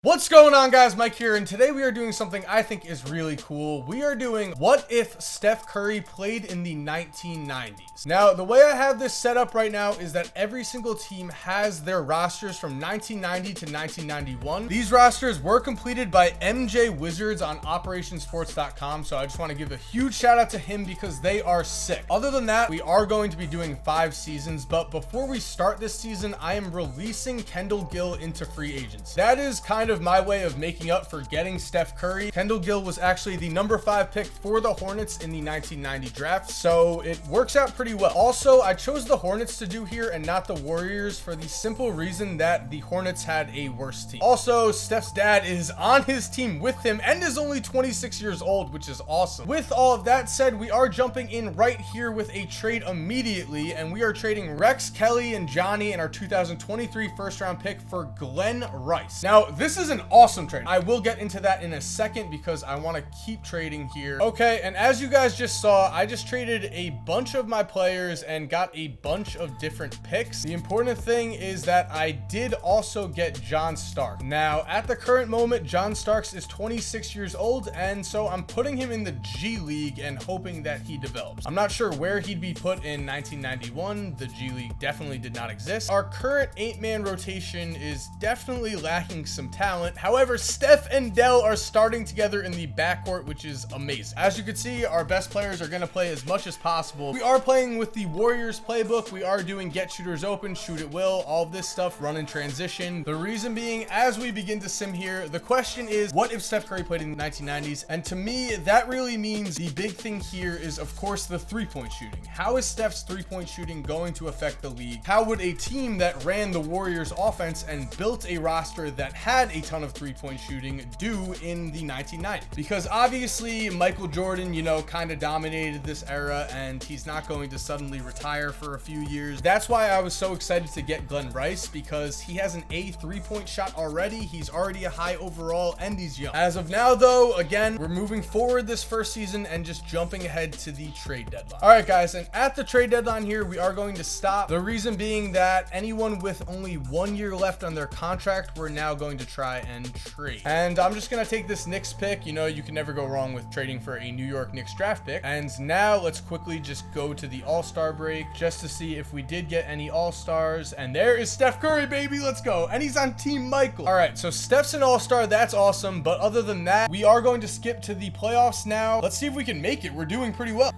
What's going on, guys? Mike here, and today we are doing something I think is really cool. We are doing what if Steph Curry played in the 1990s. Now, the way I have this set up right now is that every single team has their rosters from 1990 to 1991. These rosters were completed by MJ Wizards on operationsports.com, so I just want to give a huge shout out to him because they are sick. Other than that, we are going to be doing 5 seasons, but before we start this season, I am releasing Kendall Gill into free agency. That is kind of my way of making up for getting Steph Curry. Kendall Gill was actually the number 5 pick for the Hornets in the 1990 draft, so it works out pretty well. Also, I chose the Hornets to do here and not the Warriors for the simple reason that the Hornets had a worse team. Also, Steph's dad is on his team with him and is only 26 years old, which is awesome. With all of that said, we are jumping in right here with a trade immediately, and we are trading Rex, Kelly, and Johnny and our 2023 first round pick for Glenn Rice. Now, this is an awesome trade. I will get into that in a second because I want to keep trading here. Okay, and as you guys just saw, I just traded a bunch of my players and got a bunch of different picks. The important thing is that I did also get John Stark. Now, at the current moment, John Starks is 26 years old, and so I'm putting him in the G League and hoping that he develops. I'm not sure where he'd be put in 1991. The G League definitely did not exist. Our current 8-man rotation is definitely lacking some talent. However, Steph and Dell are starting together in the backcourt, which is amazing. As you can see, our best players are going to play as much as possible. We are playing with the Warriors playbook. We are doing get shooters open, shoot at will, all of this stuff, run in transition. The reason being, as we begin to sim here, the question is, what if Steph Curry played in the 1990s? And to me, that really means the big thing here is, of course, the three-point shooting. How is Steph's three-point shooting going to affect the league? How would a team that ran the Warriors offense and built a roster that had a ton of three-point shooting do in the 1990s? Because obviously Michael Jordan, you know, kind of dominated this era, and he's not going to suddenly retire for a few years. That's why I was so excited to get Glenn Rice, because he has an A three-point shot already. He's already a high overall, and he's young. As of now, though, again, we're moving forward this first season and just jumping ahead to the trade deadline. All right, guys, and at the trade deadline here, we are going to stop. The reason being that anyone with only 1 year left on their contract, we're now going to try and trade. And I'm just gonna take this Knicks pick. You know, you can never go wrong with trading for a New York Knicks draft pick. And now let's quickly just go to the All-Star break just to see if we did get any All-Stars. And there is Steph Curry, baby. Let's go. And he's on Team Michael. All right, so Steph's an All-Star. That's awesome. But other than that, we are going to skip to the playoffs now. Let's see if we can make it. We're doing pretty well.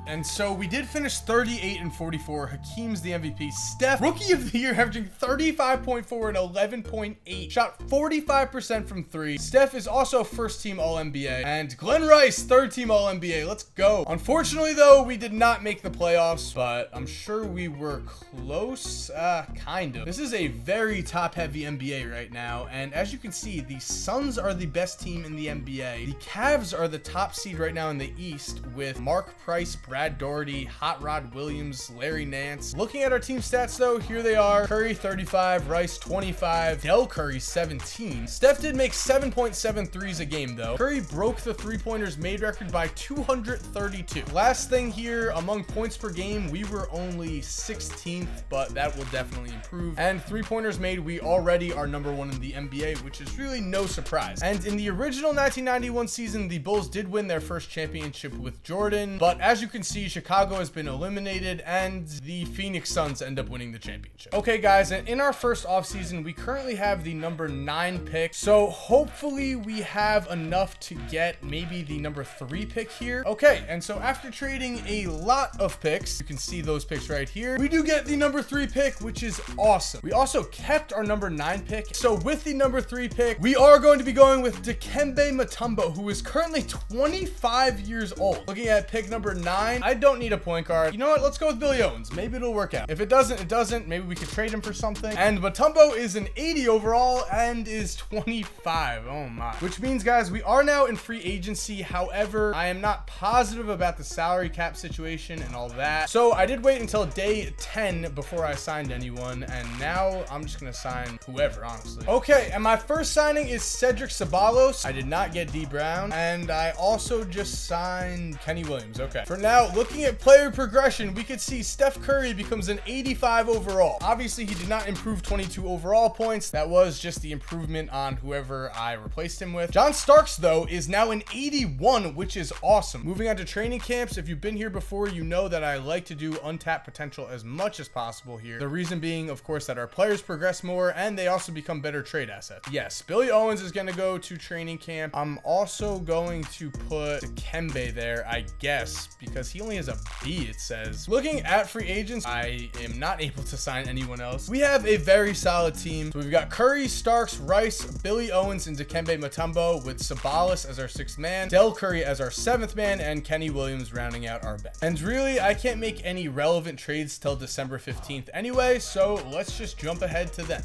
And so we did finish 38 and 44. Hakeem's the MVP. Steph, rookie of the year, averaging 35.4 and 11.8. Shot 45% from 3. Steph is also first team All-NBA. And Glenn Rice, third team All-NBA. Let's go. Unfortunately, though, we did not make the playoffs, but I'm sure we were close. Kind of. This is a very top-heavy NBA right now. And as you can see, the Suns are the best team in the NBA. The Cavs are the top seed right now in the East with Mark Price, Brad Daugherty, Hot Rod Williams, Larry Nance. Looking at our team stats, though, here they are. Curry 35, Rice 25, Dell Curry 17. Steph did make 7.7 threes a game, though. Curry broke the three-pointers made record by 232. Last thing here, among points per game, we were only 16th, but that will definitely improve. And three-pointers made, we already are number 1 in the NBA, which is really no surprise. And in the original 1991 season, the Bulls did win their first championship with Jordan, but as you can see, Chicago has been eliminated and the Phoenix Suns end up winning the championship. Okay, guys, and in our first offseason, we currently have the number 9 pick. So hopefully we have enough to get maybe the number 3 pick here. Okay, and so after trading a lot of picks, you can see those picks right here, we do get the number 3 pick, which is awesome. We also kept our number 9 pick. So with the number 3 pick, we are going to be going with Dikembe Mutombo, who is currently 25 years old. Looking at pick number 9, I don't need a point guard. You know what? Let's go with Billy Owens. Maybe it'll work out. If it doesn't, it doesn't. Maybe we could trade him for something. And Mutombo is an 80 overall and is 25. Oh my. Which means, guys, we are now in free agency. However, I am not positive about the salary cap situation and all that. So I did wait until day 10 before I signed anyone. And now I'm just going to sign whoever, honestly. Okay, and my first signing is Cedric Ceballos. I did not get D Brown. And I also just signed Kenny Williams. Okay. For now, Now, looking at player progression, we could see Steph Curry becomes an 85 overall. Obviously, he did not improve 22 overall points. That was just the improvement on whoever I replaced him with. John Starks, though, is now an 81, which is awesome. Moving on to training camps, if you've been here before, you know that I like to do untapped potential as much as possible here. The reason being, of course, that our players progress more and they also become better trade assets. Yes, Billy Owens is going to go to training camp. I'm also going to put Dikembe there, I guess, because he only has a B, it says. Looking at free agents, I am not able to sign anyone else. We have a very solid team. So we've got Curry, Starks, Rice, Billy Owens, and Dikembe Mutombo, with Sabalas as our 6th man, Del Curry as our 7th man, and Kenny Williams rounding out our bench. And really, I can't make any relevant trades till December 15th anyway, so let's just jump ahead to then.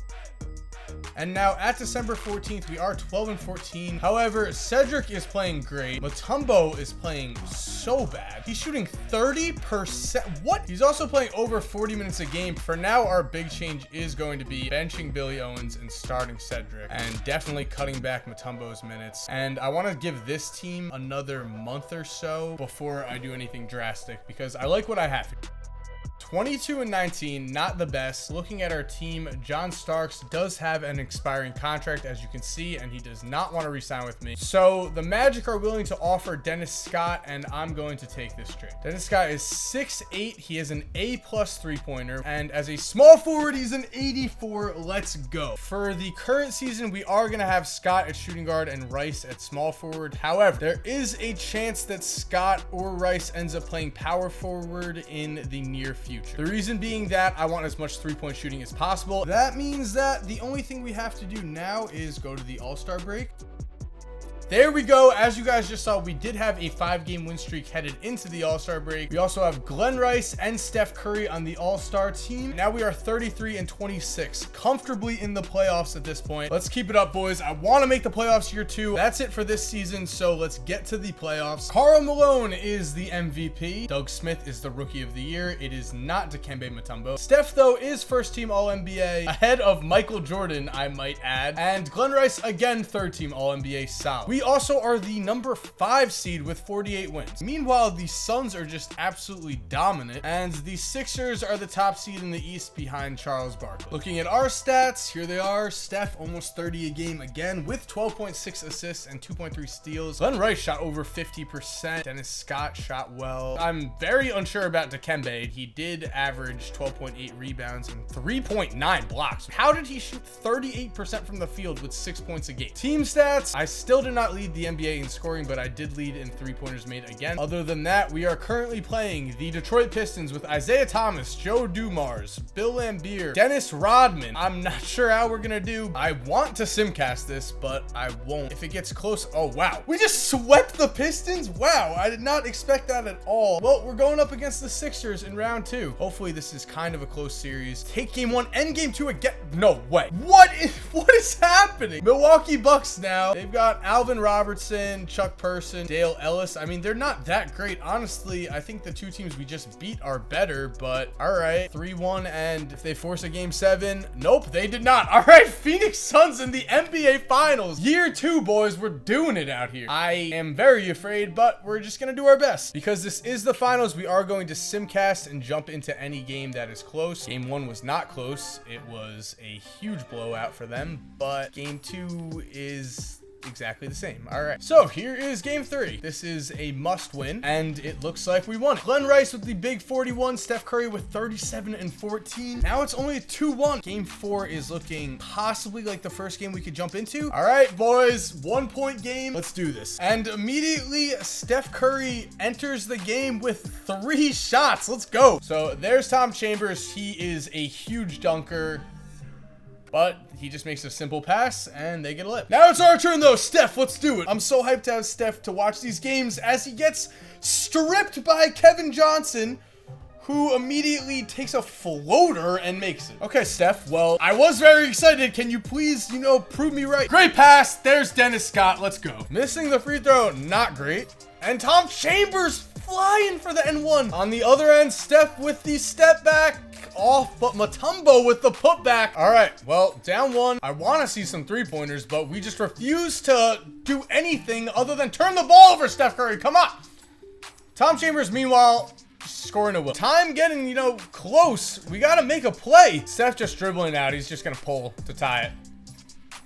And now at December 14th, we are 12-14. However, Cedric is playing great. Mutombo is playing so bad. He's shooting 30%. What? He's also playing over 40 minutes a game. For now, our big change is going to be benching Billy Owens and starting Cedric, and definitely cutting back Mutombo's minutes. And I want to give this team another month or so before I do anything drastic, because I like what I have here. 22-19, not the best. Looking at our team, John Starks does have an expiring contract, as you can see, and he does not want to re-sign with me. So the Magic are willing to offer Dennis Scott, and I'm going to take this trade. Dennis Scott is 6'8". He has an A+ three-pointer, and as a small forward, he's an 84. Let's go. For the current season, we are going to have Scott at shooting guard and Rice at small forward. However, there is a chance that Scott or Rice ends up playing power forward in the near future. The reason being that I want as much three-point shooting as possible. That means that the only thing we have to do now is go to the All-Star break. There we go. As you guys just saw, we did have a 5-game win streak headed into the All-Star break. We also have Glenn Rice and Steph Curry on the All-Star team. Now we are 33-26, comfortably in the playoffs at this point. Let's keep it up, boys. I want to make the playoffs year 2. That's it for this season, so let's get to the playoffs. Karl Malone is the MVP. Doug Smith is the Rookie of the Year. It is not Dikembe Mutombo. Steph, though, is first-team All-NBA, ahead of Michael Jordan, I might add. And Glenn Rice, again, third-team All-NBA solid. We also are the number 5 seed with 48 wins. Meanwhile, the Suns are just absolutely dominant, and the Sixers are the top seed in the East behind Charles Barkley. Looking at our stats, here they are. Steph almost 30 a game again with 12.6 assists and 2.3 steals. Glenn Rice shot over 50%. Dennis Scott shot well. I'm very unsure about Dikembe. He did average 12.8 rebounds and 3.9 blocks. How did he shoot 38% from the field with 6 points a game? Team stats, I still did not lead the NBA in scoring, but I did lead in three-pointers made again. Other than that, we are currently playing the Detroit Pistons with Isaiah Thomas, Joe Dumars, Bill Laimbeer, Dennis Rodman. I'm not sure how we're gonna do. I want to simcast this, but I won't. If it gets close, oh wow. We just swept the Pistons? Wow, I did not expect that at all. Well, we're going up against the Sixers in round 2. Hopefully this is kind of a close series. Take game 1 and game 2 again. No way. What is happening? Milwaukee Bucks now. They've got Alvin Robertson, Chuck Person, Dale Ellis. I mean, they're not that great. Honestly, I think the 2 teams we just beat are better, but all right. 3-1, and if they force a game 7, nope, they did not. All right, Phoenix Suns in the NBA Finals. Year 2, boys, we're doing it out here. I am very afraid, but we're just gonna do our best. Because this is the finals, we are going to simcast and jump into any game that is close. Game 1 was not close. It was a huge blowout for them, but game 2 is exactly the same. All right, so here is game 3. This is a must win, and it looks like we won. Glenn Rice with the big 41, Steph Curry with 37 and 14. Now it's only a 2-1. Game 4 is looking possibly like the first game we could jump into. All right, boys, 1-point game. Let's do this. And immediately Steph Curry enters the game with 3 shots. Let's go. So there's Tom Chambers. He is a huge dunker, but he just makes a simple pass and they get a lip. Now it's our turn though. Steph, let's do it. I'm so hyped to have Steph to watch these games as he gets stripped by Kevin Johnson, who immediately takes a floater and makes it. Okay, Steph, well, I was very excited. Can you please, prove me right? Great pass. There's Dennis Scott. Let's go. Missing the free throw, not great. And Tom Chambers flying for the N1. On the other end, Steph with the step back. Off, but Mutombo with the putback. All right, well, down 1. I want to see some 3-pointers, but we just refuse to do anything other than turn the ball over, Steph Curry. Come on. Tom Chambers, meanwhile, scoring a will. Time getting, you know, close. We got to make a play. Steph just dribbling out. He's just going to pull to tie it.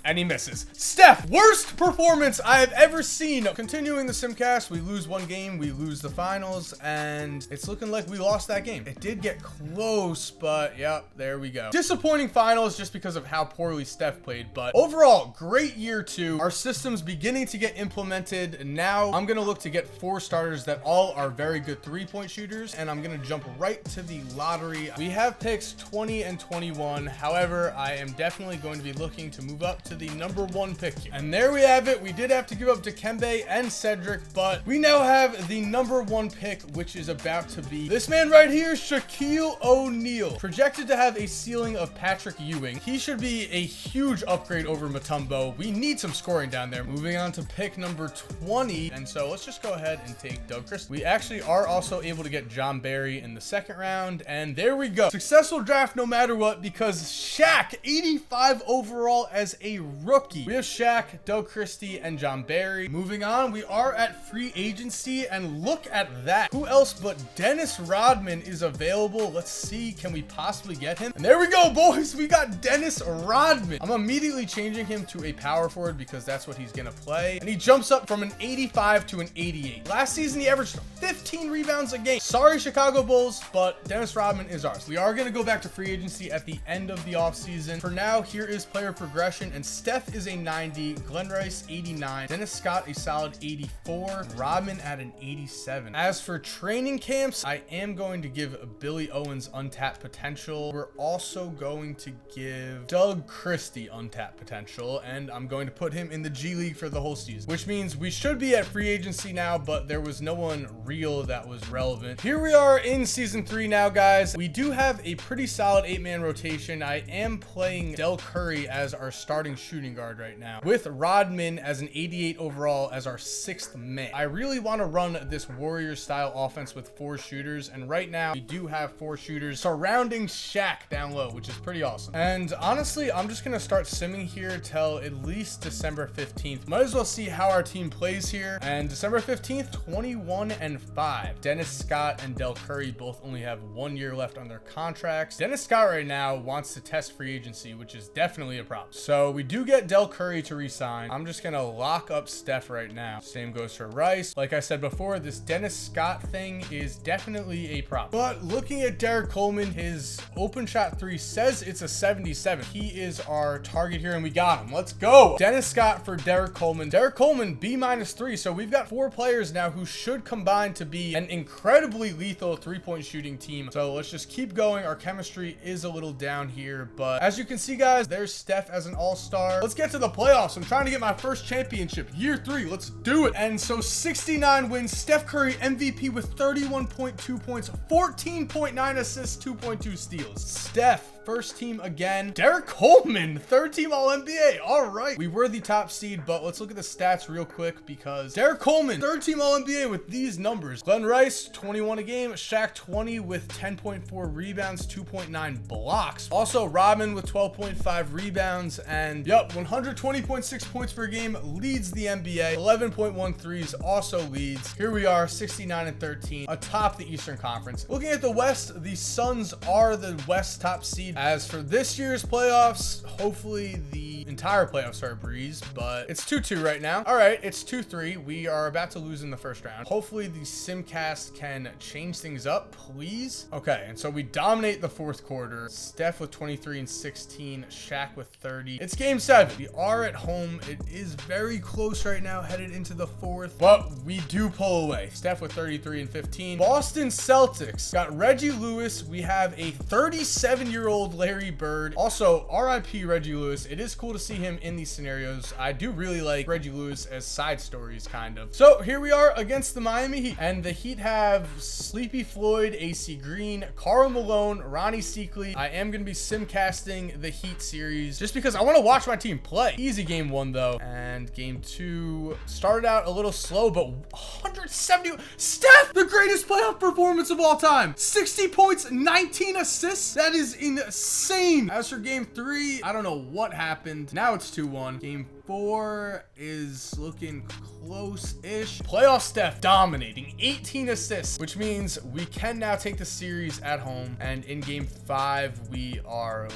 And he misses. Steph, worst performance I have ever seen. Continuing the simcast, we lose one game, we lose the finals, and it's looking like we lost that game. It did get close, but yep, there we go. Disappointing finals just because of how poorly Steph played, but overall, great year 2. Our system's beginning to get implemented. Now I'm gonna look to get 4 starters that all are very good 3-point shooters, and I'm gonna jump right to the lottery. We have picks 20 and 21. However, I am definitely going to be looking to move up to the number 1 pick here. And there we have it. We did have to give up Dikembe and Cedric, but we now have the number 1 pick, which is about to be this man right here, Shaquille O'Neal. Projected to have a ceiling of Patrick Ewing. He should be a huge upgrade over Mutombo. We need some scoring down there. Moving on to pick number 20. And so let's just go ahead and take Doug Christie. We actually are also able to get John Barry in the 2nd round. And there we go. Successful draft no matter what, because Shaq, 85 overall as a rookie. We have Shaq, Doug Christie, and John Barry. Moving on, we are at free agency, and look at that. Who else but Dennis Rodman is available? Let's see, can we possibly get him? And there we go, boys. We got Dennis Rodman. I'm immediately changing him to a power forward because that's what he's gonna play. And he jumps up from an 85 to an 88. Last season, he averaged 15 rebounds a game. Sorry, Chicago Bulls, but Dennis Rodman is ours. We are gonna go back to free agency at the end of the offseason. For now, here is player progression, and Steph is a 90, Glenn Rice 89, Dennis Scott a solid 84, Rodman at an 87. As for training camps, I am going to give Billy Owens untapped potential. We're also going to give Doug Christie untapped potential, and I'm going to put him in the G League for the whole season, which means we should be at free agency now, but there was no one real that was relevant. Here we are in season 3 now, guys. We do have a pretty solid 8-man rotation. I am playing Del Curry as our starting shooting guard right now, with Rodman as an 88 overall as our 6th man. I really want to run this Warriors style offense with 4 shooters, and right now we do have 4 shooters surrounding Shaq down low, which is pretty awesome. And honestly, I'm just gonna start simming here till at least December 15th. Might as well see how our team plays here. And December 15th, 21 and 5. Dennis Scott and Del Curry both only have 1 year left on their contracts. Dennis Scott right now wants to test free agency, which is definitely a problem. So we do get Del Curry to resign. I'm just gonna lock up Steph right now. Same goes for Rice. Like I said before, this Dennis Scott thing is definitely a problem. But looking at Derek Coleman, his open shot 3 says it's a 77. He is our target here, and we got him. Let's go. Dennis Scott for Derek Coleman. Derek Coleman B-3. So we've got 4 players now who should combine to be an incredibly lethal 3-point shooting team. So let's just keep going. Our chemistry is a little down here, but as you can see, guys, there's Steph as an all-star. Let's get to the playoffs. I'm trying to get my first championship, year 3. Let's do it. And so 69 wins. Steph Curry MVP with 31.2 points, 14.9 assists, 2.2 steals. Steph, first team again. Derek Coleman, 3rd team All-NBA. All right. We were the top seed, but let's look at the stats real quick, because Derek Coleman, 3rd team All-NBA with these numbers. Glenn Rice, 21 a game. Shaq, 20 with 10.4 rebounds, 2.9 blocks. Also, Rodman with 12.5 rebounds, and yep, 120.6 points per game, leads the NBA. 11.1 threes also leads. Here we are, 69 and 13, atop the Eastern Conference. Looking at the West, the Suns are the West top seed. As for this year's playoffs, hopefully the entire playoffs are a breeze, but it's 2-2 right now. All right, it's 2-3. We are about to lose in the first round. Hopefully the simcast can change things up, please. Okay, and so we dominate the 4th quarter. Steph with 23 and 16, Shaq with 30. It's game 7. We are at home. It is very close right now, headed into the 4th, but we do pull away. Steph with 33 and 15. Boston Celtics got Reggie Lewis. We have a 37-year-old Larry Bird. Also, RIP Reggie Lewis. It is cool to see him in these scenarios. I do really like Reggie Lewis as side stories, kind of. So here we are against the Miami Heat, and the Heat have Sleepy Floyd, AC Green, Karl Malone, Ronnie Seakley. I am going to be simcasting the Heat series just because I want to watch my team play. Easy game 1 though, and game 2 started out a little slow, but 170. Steph, the greatest playoff performance of all time. 60 points, 19 assists. That is insane. As for game 3, I don't know what happened. and now it's 2-1. Game 4 is looking close-ish. Playoff Steph dominating, 18 assists, which means we can now take the series at home. And in game 5, we are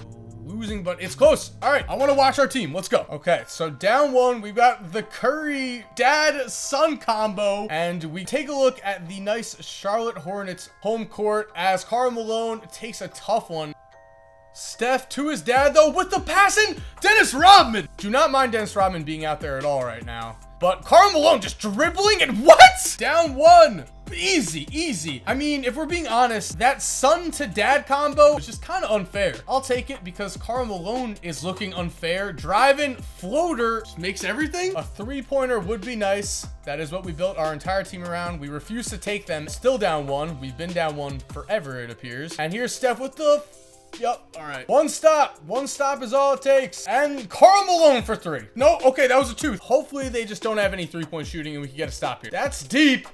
losing, but it's close. All right, I want to watch our team. Let's go. Okay, so down 1, we've got the Curry dad-son combo, and we take a look at the nice Charlotte Hornets home court as Karl Malone takes a tough one. Steph to his dad, though, with the passing. Dennis Rodman. Do not mind Dennis Rodman being out there at all right now. But Karl Malone just dribbling and what? Down 1. Easy, easy. I mean, if we're being honest, that son to dad combo is just kind of unfair. I'll take it because Karl Malone is looking unfair. Driving floater just makes everything. A 3-pointer would be nice. That is what we built our entire team around. We refuse to take them. Still down 1. We've been down 1 forever, it appears. And here's Steph with the... Yep. All right. One stop is all it takes. And Karl Malone for 3. No. Okay. That was a 2. Hopefully they just don't have any 3-point shooting and we can get a stop here. That's deep.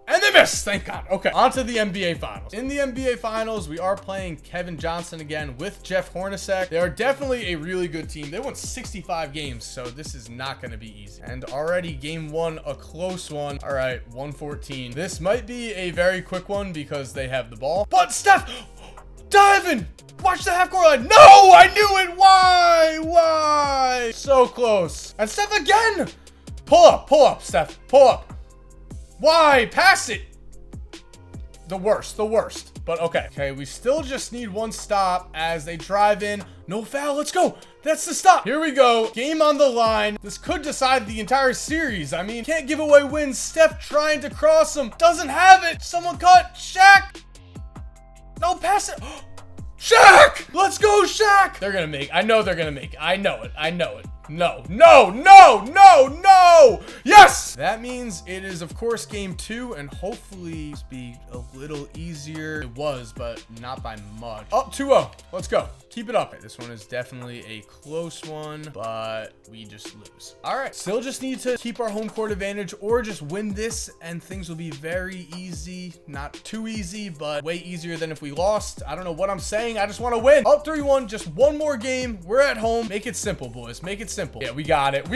And they missed. Thank God. Okay. On to the NBA Finals. In the NBA Finals, we are playing Kevin Johnson again with Jeff Hornacek. They are definitely a really good team. They won 65 games, so this is not going to be easy. And already game 1, a close one. All right. 114. This might be a very quick one because they have the ball. But Steph diving. Watch the half-court line. No, I knew it. Why? So close. And Steph again. Pull up, Steph. Pull up. Why? Pass it. The worst. But okay. Okay, we still just need one stop as they drive in. No foul. Let's go. That's the stop. Here we go. Game on the line. This could decide the entire series. I mean, can't give away wins. Steph trying to cross him. Doesn't have it. Someone cut. Shaq. No, pass it. Shaq! Let's go, Shaq! They're gonna make. I know they're gonna make. I know it. No. Yes! That means it is, of course, game 2, and hopefully be a little easier. It was, but not by much. Oh, 2-0. Let's go. Keep it up. This one is definitely a close one, but we just lose. All right. Still just need to keep our home court advantage or just win this, and things will be very easy. Not too easy, but way easier than if we lost. I don't know what I'm saying. I just want to win. Up 3-1. Just one more game. We're at home. Make it simple, boys. Make it simple. Yeah, we got it.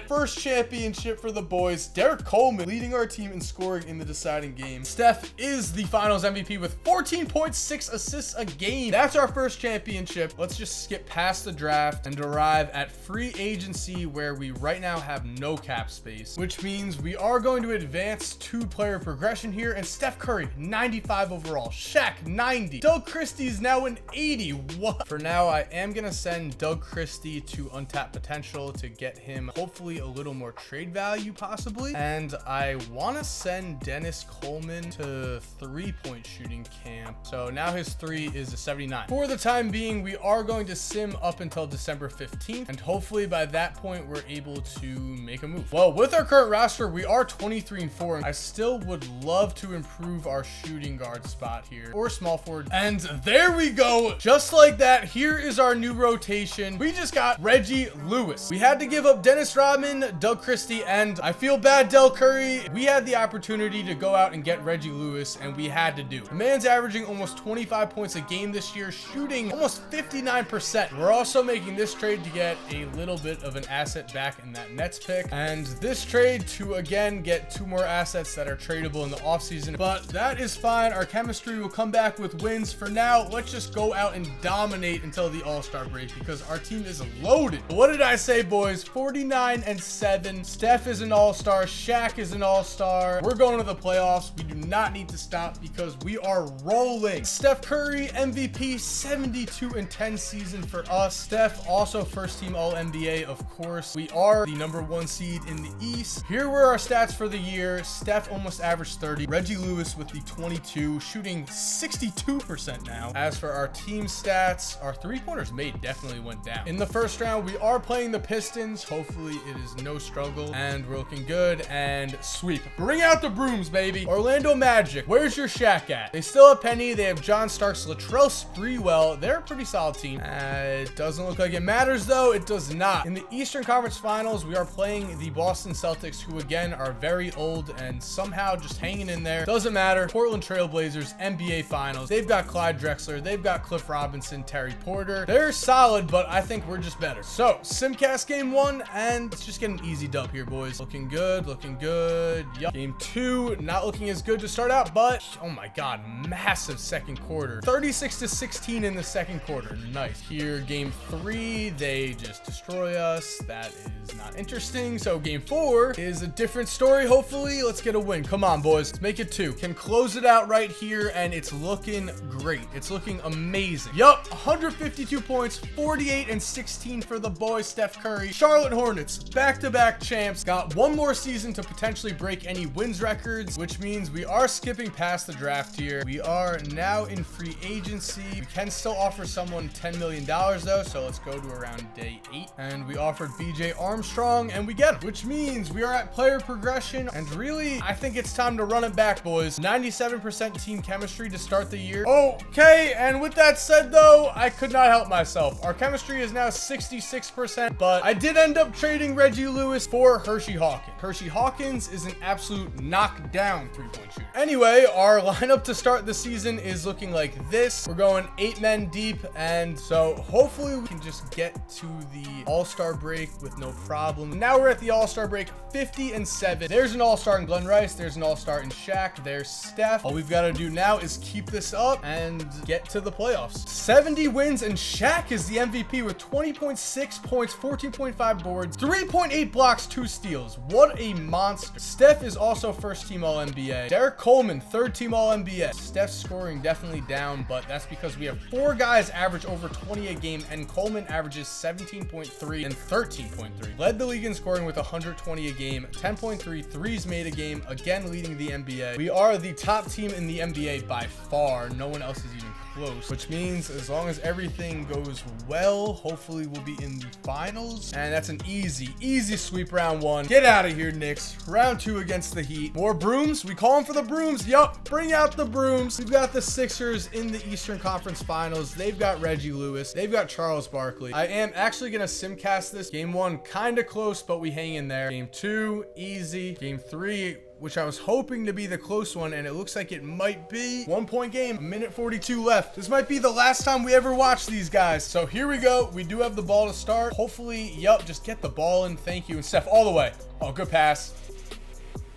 First championship for the boys. Derek Coleman leading our team in scoring in the deciding game. Steph is the finals MVP with 14.6 assists a game. That's our first championship. Let's just skip past the draft and arrive at free agency where we right now have no cap space, which means we are going to advance 2-player progression here. And Steph Curry, 95 overall. Shaq, 90. Doug Christie's now an 80. What? For now, I am going to send Doug Christie to untapped potential to get him hopefully a little more trade value possibly. And I want to send Dennis Coleman to 3-point shooting camp. So now his 3 is a 79. For the time being, we are going to sim up until December 15th. And hopefully by that point, we're able to make a move. Well, with our current roster, we are 23-4. I still would love to improve our shooting guard spot here or small forward. And there we go. Just like that, here is our new rotation. We just got Reggie Lewis. We had to give up Dennis Rodman, Doug Christie, and I feel bad, Del Curry. We had the opportunity to go out and get Reggie Lewis, and we had to do it. The man's averaging almost 25 points a game this year, shooting almost 59%. We're also making this trade to get a little bit of an asset back in that Nets pick, and this trade to again get 2 more assets that are tradable in the offseason. But that is fine. Our chemistry will come back with wins. For now, let's just go out and dominate until the All-Star break because our team is loaded. What did I say, boys? 49-7. Steph is an all-star. Shaq is an all-star. We're going to the playoffs. We do not need to stop because we are rolling. Steph Curry, MVP, 72-10 season for us. Steph, also first-team All-NBA, of course. We are the #1 seed in the East. Here were our stats for the year. Steph almost averaged 30. Reggie Lewis with the 22, shooting 62% now. As for our team stats, our 3-pointers made definitely went down. In the first round, we are playing the Pistons. Hopefully it is no struggle and we're looking good. And sweep. Bring out the brooms, baby. Orlando Magic. Where's your Shaq at? They still have Penny. They have John Starks, Latrell Sprewell. They're a pretty solid team. It doesn't look like it matters though. It does not. In the Eastern Conference Finals, we are playing the Boston Celtics, who again are very old and somehow just hanging in there. Doesn't matter. Portland Trail Blazers, NBA Finals. They've got Clyde Drexler. They've got Cliff Robinson, Terry Porter. They're solid, but I think we're just better. So sim simcast game 1, and let's just get an easy dub here, boys. Looking good, looking good. Yup. Game 2, not looking as good to start out, but oh my god, massive second quarter. 36-16 in the second quarter. Nice. Here, game 3, they just destroy us. That is not interesting. So game 4 is a different story. Hopefully, let's get a win. Come on, boys. Let's make it 2. Can close it out right here, and it's looking great. It's looking amazing. Yup, 152 points, 48 and 16 for the boy Steph Curry. Charlotte Hornets, back-to-back champs. Got one more season to potentially break any wins records, which means we are skipping past the draft here. We are now in free agency. We can still offer someone $10 million though, so let's go to around day 8. And we offered BJ Armstrong, and we get him, which means we are at player progression. And really, I think it's time to run it back, boys. 97% team chemistry to start the year. Okay, and with that said though, I could not help myself. Our chemistry is now 66%, but I did end up trading Reggie Lewis for Hershey Hawkins. Hershey Hawkins is an absolute knockdown three-point shooter. Anyway, our lineup to start the season is looking like this. We're going 8 men deep, and so hopefully we can just get to the All-Star break with no problem. Now we're at the All-Star break, 50-7. There's an All-Star in Glenn Rice. There's an All-Star in Shaq. There's Steph. All we've got to do now is keep this up and get to the playoffs. 70 wins, and Shaq is the MVP with 20.6 points, 14.5 boards, 3.8 blocks, 2 steals. What a monster. Steph is also first team All-NBA. Derek Coleman, third team All-NBA. Steph's scoring definitely down, but that's because we have 4 guys average over 20 a game, and Coleman averages 17.3 and 13.3. Led the league in scoring with 120 a game, 10.3 threes made a game, again leading the NBA. We are the top team in the NBA by far. No one else is even close, which means as long as everything goes well, hopefully we'll be in the finals. And that's an easy sweep round 1. Get out of here, Knicks. Round 2 against the Heat. More brooms. We call them for the brooms. Yup, bring out the brooms. We've got the Sixers in the Eastern Conference Finals. They've got Reggie Lewis. They've got Charles Barkley. I am actually gonna simcast this. Game 1 kind of close, but we hang in there. Game 2 easy. Game 3, which I was hoping to be the close one, and it looks like it might be. 1-point game, 1:42 left. This might be the last time we ever watch these guys. So here we go. We do have the ball to start. Hopefully, yup, just get the ball in. Thank you. And Steph all the way. Oh, good pass.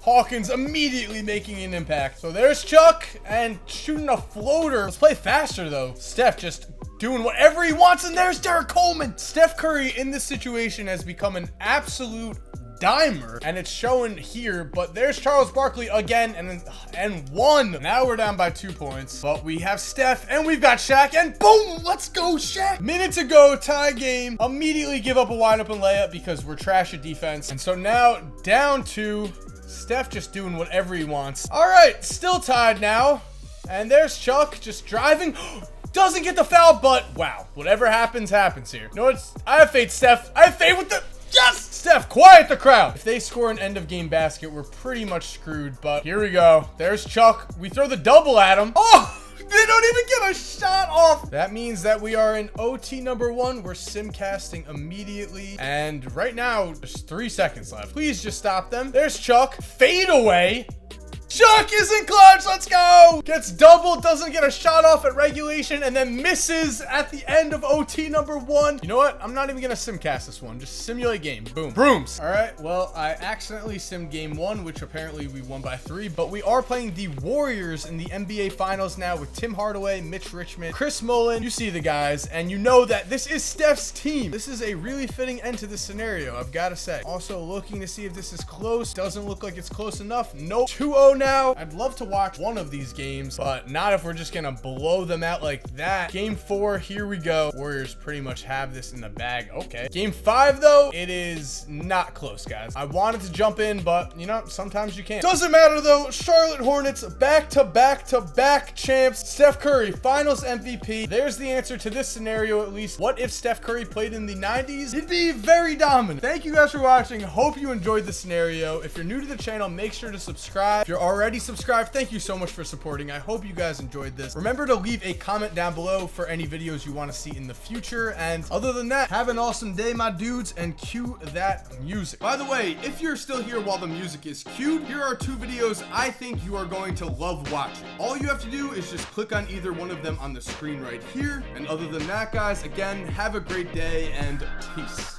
Hawkins immediately making an impact. So there's Chuck and shooting a floater. Let's play faster though. Steph just doing whatever he wants, and there's Derek Coleman. Steph Curry in this situation has become an absolute dimer, and it's showing here, but there's Charles Barkley again, and 1. Now we're down by 2 points, but we have Steph, and we've got Shaq, and boom, let's go, Shaq. Minute to go, tie game. Immediately give up a wide open layup because we're trash at defense, and so now down 2. Steph just doing whatever he wants. All right, still tied now, and there's Chuck just driving. Doesn't get the foul, but wow, whatever happens, happens here. You know what? I have faith, Steph. I have faith with the... Yes! Steph, quiet the crowd. If they score an end of game basket, we're pretty much screwed, but here we go. There's Chuck. We throw the double at him. Oh, they don't even get a shot off. That means that we are in OT number 1. We're simcasting immediately. And right now, there's 3 seconds left. Please just stop them. There's Chuck. Fade away. Chuck isn't clutch. Let's go. Gets doubled, doesn't get a shot off at regulation, and then misses at the end of OT number 1. You know what? I'm not even gonna simcast this one. Just simulate game. Boom. Brooms. All right. Well, I accidentally simmed game 1, which apparently we won by 3, but we are playing the Warriors in the NBA Finals now with Tim Hardaway, Mitch Richmond, Chris Mullin. You see the guys, and you know that this is Steph's team. This is a really fitting end to this scenario, I've got to say. Also looking to see if this is close. Doesn't look like it's close enough. Nope. 2-0 now. I'd love to watch one of these games, but not if we're just gonna blow them out like that. Game 4, here we go. Warriors pretty much have this in the bag. Okay. Game 5 though, it is not close, guys. I wanted to jump in, but you know, sometimes you can't. Doesn't matter though. Charlotte Hornets back-to-back champs. Steph Curry, finals MVP. There's the answer to this scenario at least. What if Steph Curry played in the 90s? He'd be very dominant. Thank you guys for watching. Hope you enjoyed the scenario. If you're new to the channel, make sure to subscribe. If you're already subscribed, thank you so much for supporting. I hope you guys enjoyed this. Remember to leave a comment down below for any videos you want to see in the future. And other than that, have an awesome day, my dudes, and cue that music. By the way, if you're still here while the music is cued, here are 2 videos I think you are going to love watching. All you have to do is just click on either one of them on the screen right here. And other than that, guys, again, have a great day and peace.